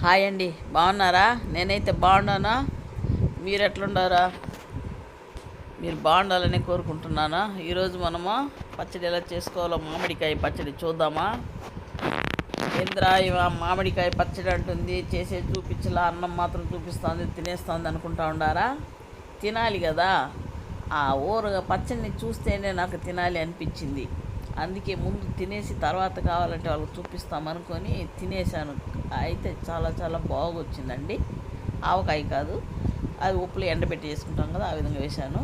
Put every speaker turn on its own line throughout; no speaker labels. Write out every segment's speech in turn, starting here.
Hi అండి, బాగున్నారా? నేనైతే బాగున్నానా. మీరు ఎట్లుండారా? మీరు బాగుండాలని కోరుకుంటున్నాను. ఈరోజు మనము పచ్చడి ఎలా చేసుకోవాలో మామిడికాయ పచ్చడి చూద్దామా. ఏంద్రా ఇవ మామిడికాయ పచ్చడి అంటుంది, చేసేది చూపించలా, అన్నం మాత్రం చూపిస్తుంది, తినేస్తుంది అనుకుంటా ఉండారా? తినాలి కదా. ఆ ఊరగా పచ్చడిని చూస్తేనే నాకు తినాలి అనిపించింది. అందుకే ముందు తినేసి తర్వాత కావాలంటే వాళ్ళకి చూపిస్తామనుకొని తినేసాను. అయితే చాలా చాలా బాగొచ్చిందండి. ఆవకాయ కాదు, అది ఉప్పులో ఎండబెట్టి చేసుకుంటాం కదా, ఆ విధంగా వేశాను.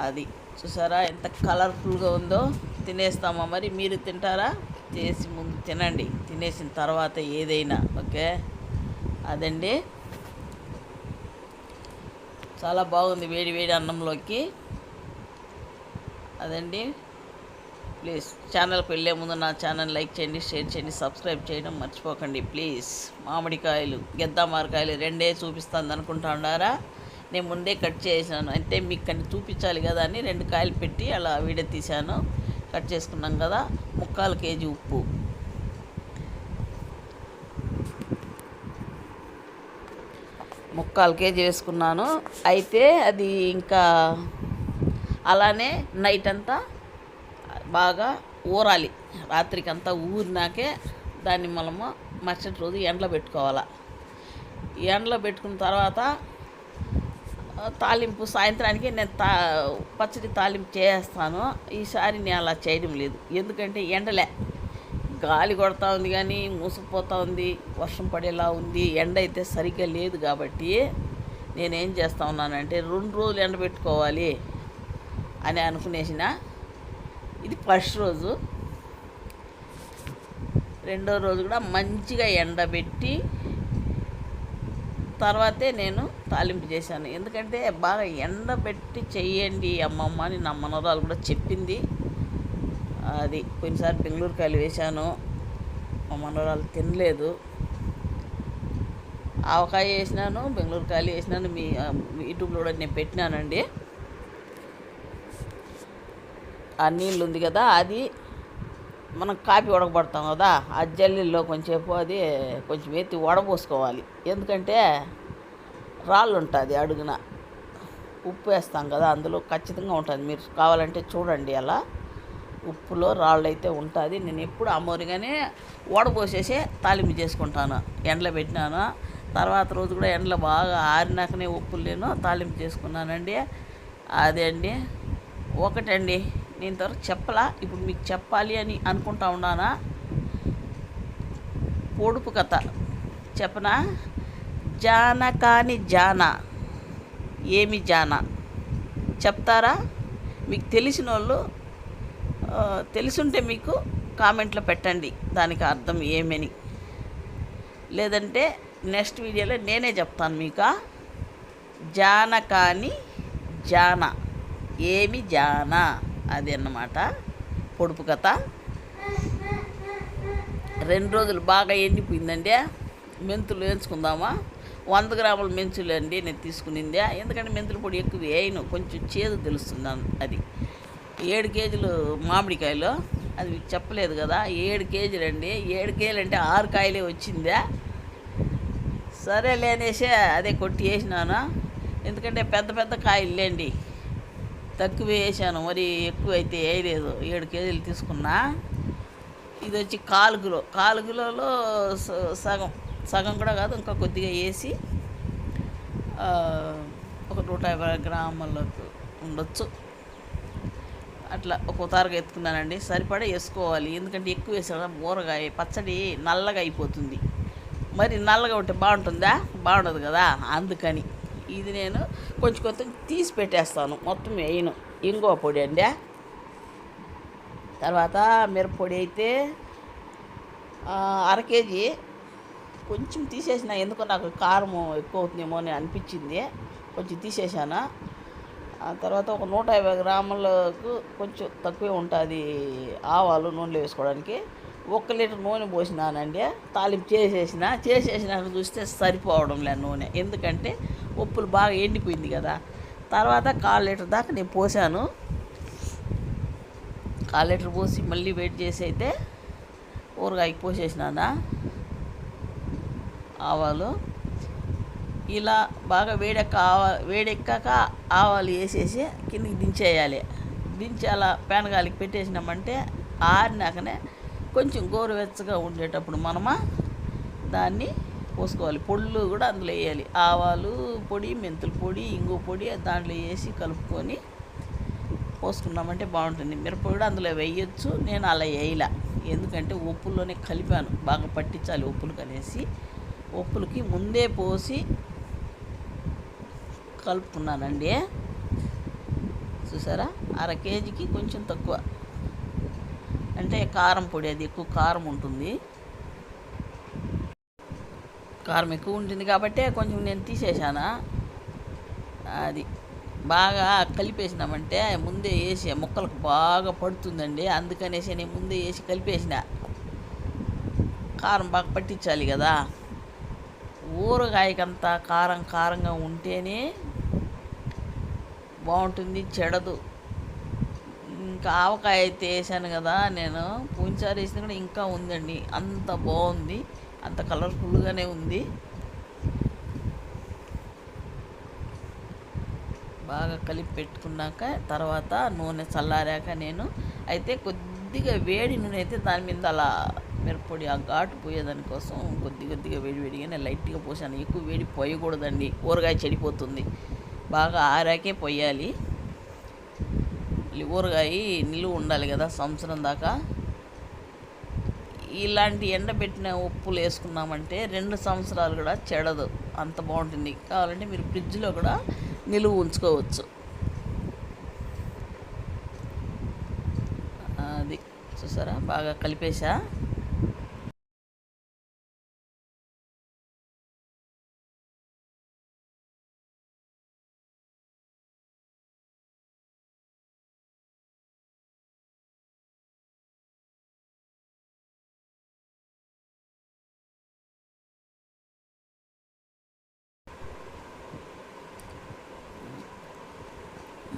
అది చూసారా ఎంత కలర్ఫుల్గా ఉందో. తినేస్తామా మరి? మీరు తింటారా? చేసి ముందు తినండి, తినేసిన తర్వాత ఏదైనా ఓకే. అదండి, చాలా బాగుంది వేడి వేడి అన్నంలోకి. అదండి, ప్లీజ్ ఛానల్కి వెళ్ళే ముందు నా ఛానల్ లైక్ చేయండి, షేర్ చేయండి, సబ్స్క్రైబ్ చేయడం మర్చిపోకండి ప్లీజ్. మామిడికాయలు మామిడికాయలు రెండే చూపిస్తుంది అనుకుంటా ఉండారా? నేను ముందే కట్ చేసాను, అంటే మీకు కానీ చూపించాలి కదా అని 2 కాయలు పెట్టి అలా వీడియో తీశాను. కట్ చేసుకున్నాం కదా. 3/4 కేజీ ఉప్పు, ముక్కాలు కేజీ వేసుకున్నాను. అయితే అది ఇంకా అలానే నైట్ అంతా బాగా ఊరాలి. రాత్రికి అంతా ఊరినాకే దాన్ని మనము మరుసటి రోజు ఎండలో పెట్టుకోవాలి. ఎండలో పెట్టుకున్న తర్వాత తాలింపు సాయంత్రానికి నేను పచ్చడి తాలింపు చేస్తాను. ఈసారి నేను అలా చేయడం లేదు, ఎందుకంటే ఎండలే, గాలి కొడతా ఉంది కానీ మూసుకుపోతూ ఉంది, వర్షం పడేలా ఉంది, ఎండ అయితే సరిగ్గా లేదు. కాబట్టి నేనేం చేస్తా ఉన్నానంటే 2 రోజులు ఎండబెట్టుకోవాలి అని అనుకునేసిన. ఇది ఫస్ట్ రోజు. రెండో రోజు కూడా మంచిగా ఎండబెట్టి తర్వాతే నేను తాలింపు చేశాను. ఎందుకంటే బాగా ఎండబెట్టి చెయ్యండి అమ్మమ్మ అని నా మనవరాలు కూడా చెప్పింది. అది కొన్నిసారి బెంగళూరుకాయలు వేశాను, మా మనవరాలు తినలేదు. ఆవకాయ వేసినాను, బెంగళూరుకాయలు వేసినాను. మీ యూట్యూబ్లో కూడా నేను పెట్టినానండి. ఆ నీళ్ళు ఉంది కదా, అది మనం కాపీ ఉడకబడతాం కదా, ఆ జల్లీల్లో కొంచెంసేపు అది కొంచెం ఎత్తి వడపోసుకోవాలి. ఎందుకంటే రాళ్ళు ఉంటుంది అడుగున, ఉప్పు వేస్తాం కదా అందులో ఖచ్చితంగా ఉంటుంది. మీరు కావాలంటే చూడండి, అలా ఉప్పులో రాళ్ళు అయితే ఉంటుంది. నేను ఎప్పుడు అమ్మోరిగానే వడపోసేసే తాలింపు చేసుకుంటాను. ఎండలో పెట్టినాను, తర్వాత రోజు కూడా ఎండలో బాగా ఆరినాకనే ఉప్పులు నేను తాలింపు చేసుకున్నానండి. అదే అండి, ఒకటండి, నేను ఇంతవరకు చెప్పలా, ఇప్పుడు మీకు చెప్పాలి అని అనుకుంటా ఉన్నానా. పొడుపు కథ చెప్పనా? జాన కాని జాన, ఏమి జాన చెప్తారా? మీకు తెలిసిన వాళ్ళు తెలుసుంటే మీకు కామెంట్లో పెట్టండి దానికి అర్థం ఏమని. లేదంటే నెక్స్ట్ వీడియోలో నేనే చెప్తాను మీకు. జాన కాని జాన, ఏమి జాన, అది అన్నమాట పొడుపు కథ. 2 రోజులు బాగా ఎండిపోయిందండి. మెంతులు వేయించుకుందామా. 100 గ్రాముల మెంతులు అండి నేను తీసుకునిందే, ఎందుకంటే మెంతుల పొడి ఎక్కువ వేయను, కొంచెం చేదు తెలుస్తుంది. అది 7 కేజీలు మామిడికాయలు, అది మీకు చెప్పలేదు కదా. 7 కేజీలు అండి. 7 కేజీలు అంటే 6 కాయలే వచ్చిందే. సరే లేనేసే అదే కొట్టి వేసినాను, ఎందుకంటే పెద్ద పెద్ద కాయలు లేండి, తక్కువ వేసాను, మరి ఎక్కువ అయితే వేయలేదు. 7 కేజీలు తీసుకున్నా. ఇది వచ్చి 1/4 కిలో, 1/4 కిలోలో సగం సగం కూడా కాదు, ఇంకా కొద్దిగా వేసి ఒక 150 గ్రాములకు ఉండొచ్చు, అట్లా ఒక తారుగా ఎత్తుకున్నానండి. సరిపడా వేసుకోవాలి, ఎందుకంటే ఎక్కువ వేసాక ఊరగాయ పచ్చడి నల్లగా అయిపోతుంది. మరి నల్లగా ఉంటే బాగుంటుందా? బాగుండదు కదా. అందుకని ఇది నేను కొంచెం కొంచెం తీసి పెట్టేస్తాను, మొత్తం వేయను. ఇంగువ పొడి అండి, తర్వాత మిరప్పొడి అయితే 1/2 కేజీ కొంచెం తీసేసిన, ఎందుకో నాకు కారం ఎక్కువ అవుతుందేమో అని అనిపించింది, కొంచెం తీసేసాను. ఆ తర్వాత ఒక 150 గ్రాములకు కొంచెం తక్కువే ఉంటుంది ఆవాలు నూనెలో వేసుకోవడానికి. 1 లీటర్ నూనె పోసినానండి. తాలింపు చేసేసినాక చూస్తే సరిపోవడం లేదు నూనె, ఎందుకంటే ఉప్పులు బాగా ఎండిపోయింది కదా. తర్వాత 1/4 లీటర్ దాకా నేను పోసాను. 1/4 లీటర్ పోసి మళ్ళీ వెయిట్ చేసి అయితే ఊరగాయకి పోసేసినానా. ఆవాలు. ఇలా బాగా వేడెక్కాక ఆవాలు వేసేసి కిందికి దించేయాలి. దించి అలా పేనగాలికి పెట్టేసినామంటే ఆరినాకనే కొంచెం గోరువెచ్చగా ఉండేటప్పుడు మనమా దాన్ని పోసుకోవాలి. పొళ్ళు కూడా అందులో వేయాలి. ఆవాలు పొడి, మెంతుల పొడి, ఇంగు పొడి దాంట్లో వేసి కలుపుకొని పోసుకున్నామంటే బాగుంటుంది. మిరపొడి కూడా అందులో వేయచ్చు. నేను అలా వేయలే, ఎందుకంటే ఉప్పుల్లోనే కలిపాను, బాగా పట్టించాలి ఉప్పులకు అనేసి ఉప్పులకి ముందే పోసి కలుపుకున్నానండి. చూసారా, అర కేజీకి కొంచెం తక్కువ, అంటే కారం పొడి అది ఎక్కువ కారం ఉంటుంది. కారం ఎక్కువ ఉంటుంది కాబట్టి కొంచెం నేను తీసేసాను. అది బాగా కలిపేసినామంటే ముందే వేసి ముక్కలకు బాగా పడుతుందండి. అందుకనేసి నేను ముందే వేసి కలిపేసిన. కారం బాగా పట్టించాలి కదా. ఊరగాయకంతా కారం కారంగా ఉంటేనే బాగుంటుంది, చెడదు. ఇంకా ఆవకాయ అయితే వేసాను కదా నేను, పోయినసారి వేసిన కూడా ఇంకా ఉందండి. అంత బాగుంది, అంత కలర్ఫుల్గానే ఉంది. బాగా కలిపి పెట్టుకున్నాక తర్వాత నూనె చల్లారాక నేను అయితే కొద్దిగా వేడి నూనె అయితే దాని మీద అలా మిరప్పొడి ఆ ఘాటు పోయేదానికోసం కొద్దిగా వేడిగానే లైట్గా పోసాను. ఎక్కువ వేడి పోయకూడదండి, ఊరగాయ చెడిపోతుంది. బాగా ఆరాకే పోయాలి. ఊరగాయ నిలువ ఉండాలి కదా సంవత్సరం దాకా. ఇలాంటి ఎండబెట్టిన ఉప్పులు వేసుకున్నామంటే 2 సంవత్సరాలు కూడా చెడదు, అంత బాగుంటుంది. కావాలంటే మీరు ఫ్రిడ్జ్లో కూడా నిలువ ఉంచుకోవచ్చు. అది చూసారా, బాగా కలిపేసా.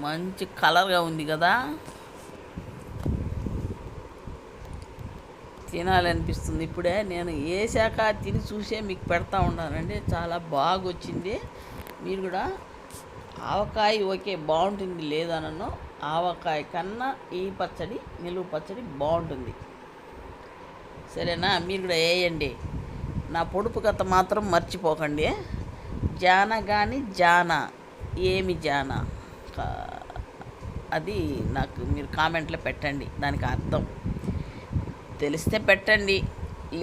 మంచి కలర్గా ఉంది కదా, తినాలనిపిస్తుంది. ఇప్పుడే నేను వేసాక తిని చూసే మీకు పెడతా ఉన్నానండి. చాలా బాగా వచ్చింది. మీరు కూడా ఆవకాయ ఓకే బాగుంటుంది లేదనను, ఆవకాయ కన్నా ఈ పచ్చడి, నిలువ పచ్చడి బాగుంటుంది. సరేనా, మీరు కూడా వేయండి. నా పొడుపు కథ మాత్రం మర్చిపోకండి. జాన కానీ జానా, ఏమి జానా అది నాకు మీరు కామెంట్లో పెట్టండి. దానికి అర్థం తెలిస్తే పెట్టండి,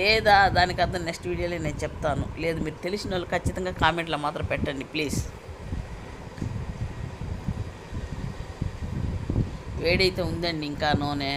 లేదా దానికి అర్థం నెక్స్ట్ వీడియోలో నేను చెప్తాను. లేదు మీరు తెలిసిన వాళ్ళు ఖచ్చితంగా కామెంట్లో మాత్రం పెట్టండి ప్లీజ్. వేడైతే ఉందండి ఇంకా నూనె.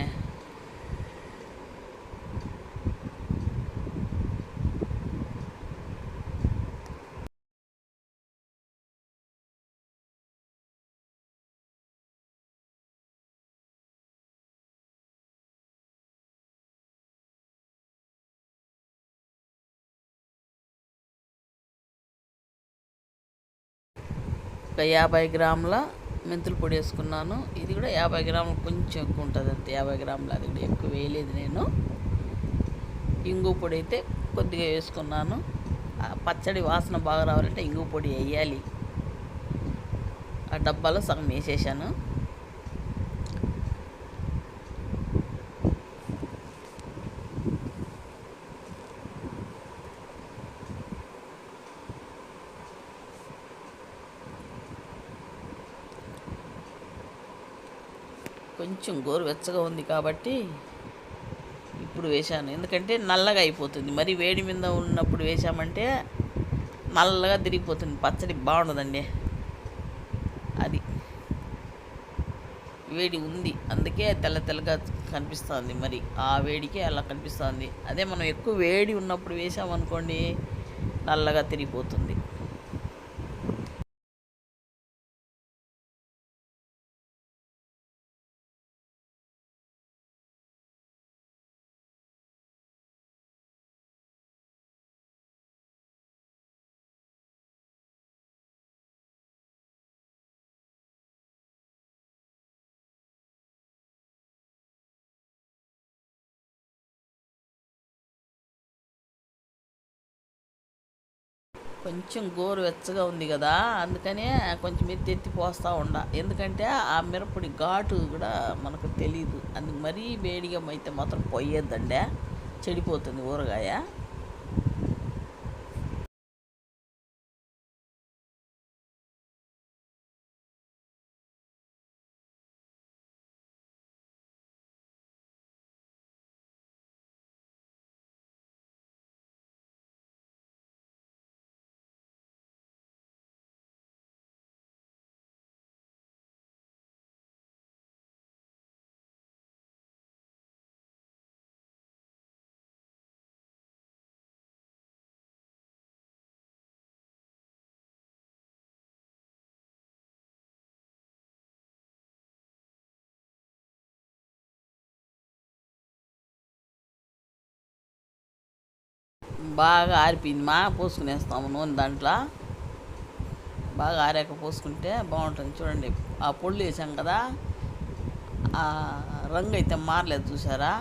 ఒక 50 గ్రాముల మెంతుల పొడి వేసుకున్నాను. ఇది కూడా 50 గ్రాములు, కొంచెం ఎక్కువ ఉంటుంది అంతే. 50 గ్రాములు, అది కూడా ఎక్కువ వేయలేదు నేను. ఇంగు పొడి అయితే కొద్దిగా వేసుకున్నాను. పచ్చడి వాసన బాగా రావాలంటే ఇంగు పొడి వేయాలి. ఆ డబ్బాలో సగం వేసేసాను. కొంచెం గోరువెచ్చగా ఉంది కాబట్టి ఇప్పుడు వేశాను, ఎందుకంటే నల్లగా అయిపోతుంది. మరి వేడి మీద ఉన్నప్పుడు వేసామంటే నల్లగా తిరిగిపోతుంది, పచ్చడి బాగుండదండి. అది వేడి ఉంది అందుకే తెల్లగా కనిపిస్తుంది. మరి ఆ వేడికి అలా కనిపిస్తుంది. అదే మనం ఎక్కువ వేడి ఉన్నప్పుడు వేసామనుకోండి నల్లగా తిరిగిపోతుంది. కొంచెం గోరువెచ్చగా ఉంది కదా, అందుకనే కొంచెం ఎత్తి పోస్తూ ఉండ. ఎందుకంటే ఆ మిరప్పొడి ఘాటు కూడా మనకు తెలియదు. అందుకు మరీ వేడిగా అయితే మాత్రం పోయేద్దండి, చెడిపోతుంది ఊరగాయ. బాగా ఆరిపోయింది పోసుకునేస్తాము నూనె దాంట్లో. బాగా ఆరాక పోసుకుంటే బాగుంటుంది. చూడండి, ఆ పొళ్ళు వేసాం కదా, ఆ రంగు అయితే మారలేదు చూసారా.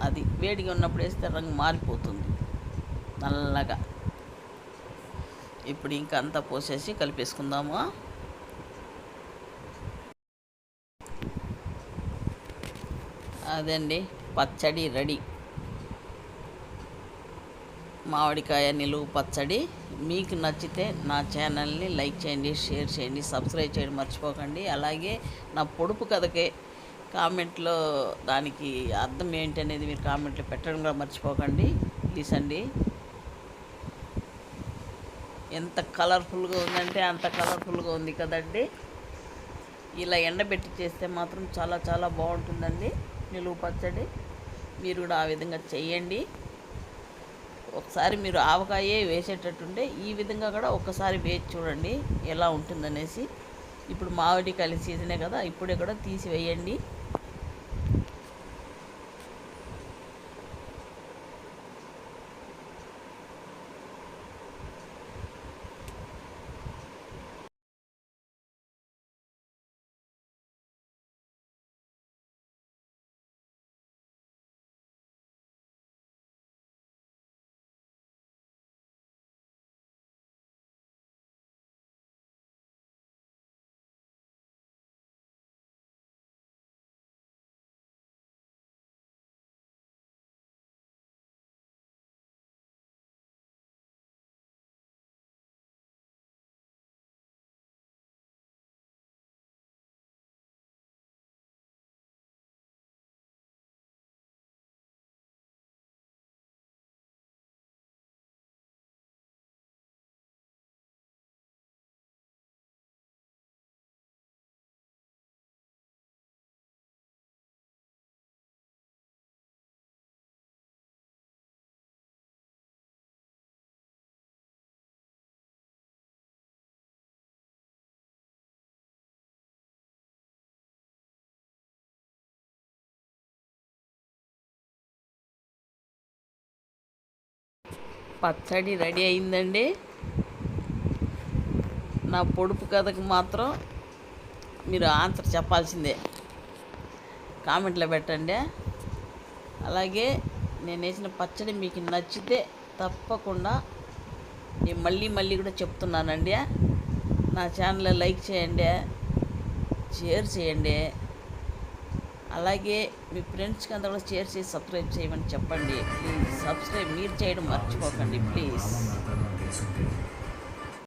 అది వేడిగా ఉన్నప్పుడు వేస్తే రంగు మారిపోతుంది నల్లగా. ఇప్పుడు ఇంకా అంతా పోసేసి కలిపేసుకుందాము. అదండి, పచ్చడి రెడీ. మామిడికాయ నిలువ పచ్చడి. మీకు నచ్చితే నా ఛానల్ని లైక్ చేయండి, షేర్ చేయండి, సబ్స్క్రైబ్ చేయడం మర్చిపోకండి. అలాగే నా పొడుపు కథకే కామెంట్లో దానికి అర్థం ఏంటి అనేది మీరు కామెంట్లో పెట్టడం కూడా మర్చిపోకండి ప్లీజ్ అండి. ఎంత కలర్ఫుల్గా ఉందంటే అంత కలర్ఫుల్గా ఉంది కదండి. ఇలా ఎండబెట్టి చేస్తే మాత్రం చాలా చాలా బాగుంటుందండి నిలువ పచ్చడి. మీరు కూడా ఆ విధంగా చేయండి. ఒకసారి మీరు ఆవకాయే వేసేటట్టుంటే ఈ విధంగా కూడా ఒకసారి వేసి చూడండి ఎలా ఉంటుందనేసి. ఇప్పుడు మామిడికాయల సీజనే కదా, ఇప్పుడే కూడా తీసి వేయండి. పచ్చడి రెడీ అయిందండి. నా పొడుపు కథకు మాత్రం మీరు ఆన్సర్ చెప్పాల్సిందే, కామెంట్లో పెట్టండి. అలాగే నేను వేసిన పచ్చడి మీకు నచ్చితే తప్పకుండా నేను మళ్ళీ మళ్ళీ కూడా చెప్తున్నానండి, నా ఛానల్ లైక్ చేయండి, షేర్ చేయండి. అలాగే మీ ఫ్రెండ్స్కి అంతా కూడా షేర్ చేసి సబ్స్క్రైబ్ చేయమని చెప్పండి ప్లీజ్. సబ్స్క్రైబ్ మీరు చేయడం మర్చిపోకండి ప్లీజ్.